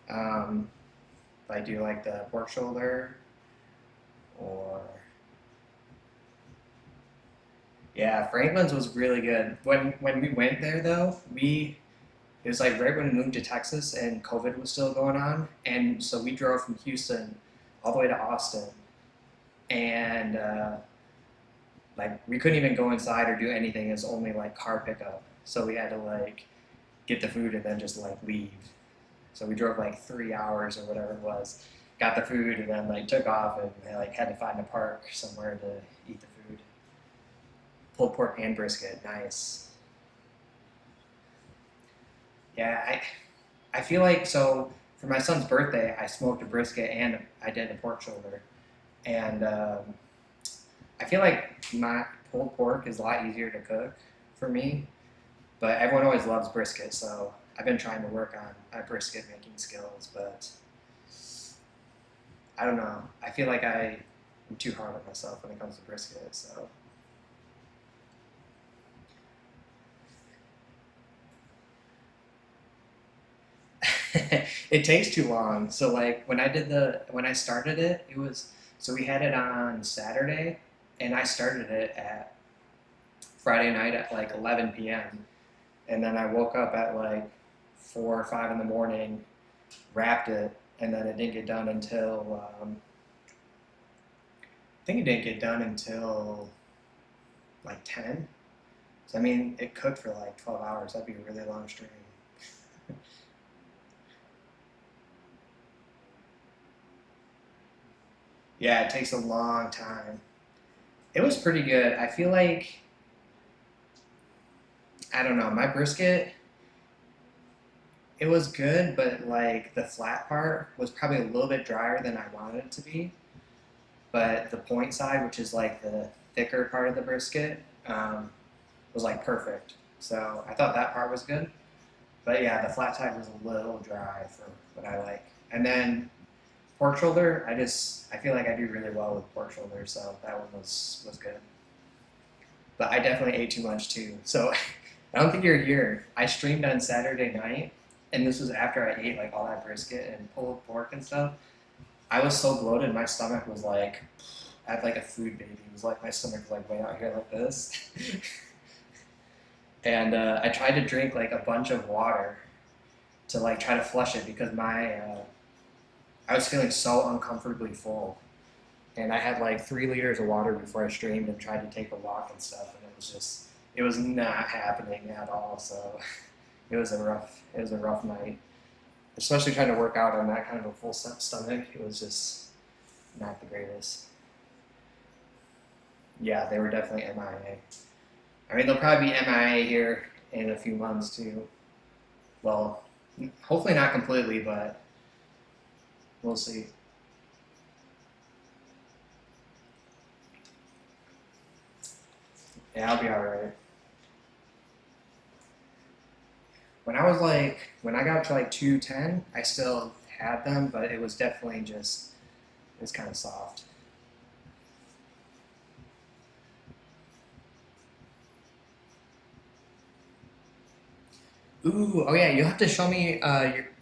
Um, like do you like the pork shoulder or yeah, Franklin's was really good. When we went there though, we it was like right when we moved to Texas and COVID was still going on, and so we drove from Houston all the way to Austin, and like we couldn't even go inside or do anything. It was only like car pickup, so we had to like get the food and then just like leave. So we drove like 3 hours or whatever it was, got the food and then like took off and like had to find a park somewhere to eat the food. Pulled pork and brisket, nice. Yeah, I feel like so for my son's birthday, I smoked a brisket and I did a pork shoulder, and I feel like my pulled pork is a lot easier to cook for me, but everyone always loves brisket, so I've been trying to work on my brisket making skills, but I don't know. I feel like I'm too hard on myself when it comes to brisket, so it takes too long. So like when I started it, it was So we had it on Saturday, and I started it at Friday night at like 11 p.m. And then I woke up at like 4 or 5 in the morning, wrapped it, and then it didn't get done until I think it didn't get done until like 10. So I mean, it cooked for like 12 hours. That'd be a really long stream. Yeah, it takes a long time. It was pretty good. I feel like I don't know, my brisket, it was good, but like the flat part was probably a little bit drier than I wanted it to be. But the point side, which is like the thicker part of the brisket, was like perfect. So I thought that part was good. But yeah, the flat side was a little dry for what I like. And then pork shoulder, I feel like I do really well with pork shoulder, so that one was good. But I definitely ate too much too. So I don't think you're here. I streamed on Saturday night, and this was after I ate like all that brisket and pulled pork and stuff. I was so bloated, my stomach was like, I had like a food baby. It was like my stomach was like way out here like this. And I tried to drink like a bunch of water to like try to flush it because I was feeling so uncomfortably full, and I had like 3 liters of water before I streamed and tried to take a walk and stuff, and it was not happening at all. So it was a rough night, especially trying to work out on that kind of a full stomach. It was just not the greatest. Yeah, they were definitely MIA. I mean, they'll probably be MIA here in a few months too. Well, hopefully not completely, but we'll see. Yeah, I'll be all right. When I got to like 210, I still had them, but it was definitely just, it was kind of soft. Ooh, oh yeah, you'll have to show me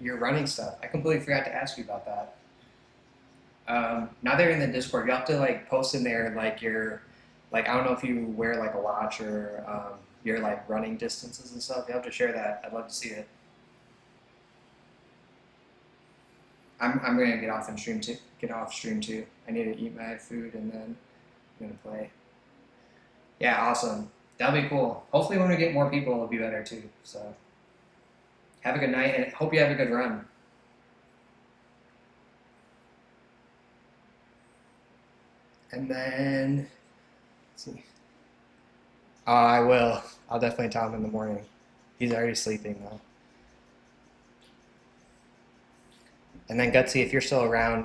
your running stuff. I completely forgot to ask you about that. Now they're in the Discord. You have to like post in there like your, like I don't know if you wear like a watch or your like running distances and stuff. You have to share that. I'd love to see it. I'm gonna get off and stream too. Get off stream too. I need to eat my food and then I'm gonna play. Yeah, awesome. That'll be cool. Hopefully, when we get more people, it'll be better too. So have a good night and hope you have a good run. And then let's see. I will. I'll definitely tell him in the morning. He's already sleeping though. And then Gutsy, if you're still around,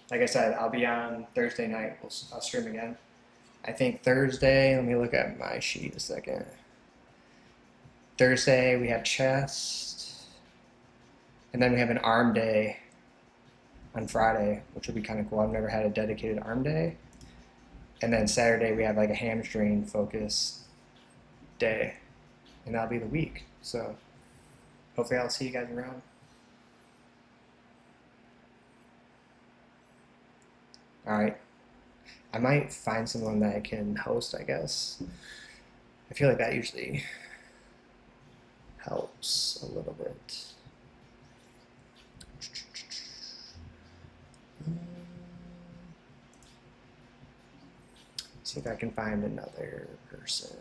like I said, I'll be on Thursday night. I'll stream again. I think Thursday. Let me look at my sheet a second. Thursday we have chest, and then we have an arm day on Friday, which will be kind of cool. I've never had a dedicated arm day. And then Saturday we have like a hamstring focus day, and that'll be the week. So hopefully I'll see you guys around. All right. I might find someone that I can host, I guess. I feel like that usually helps a little bit. See if I can find another person.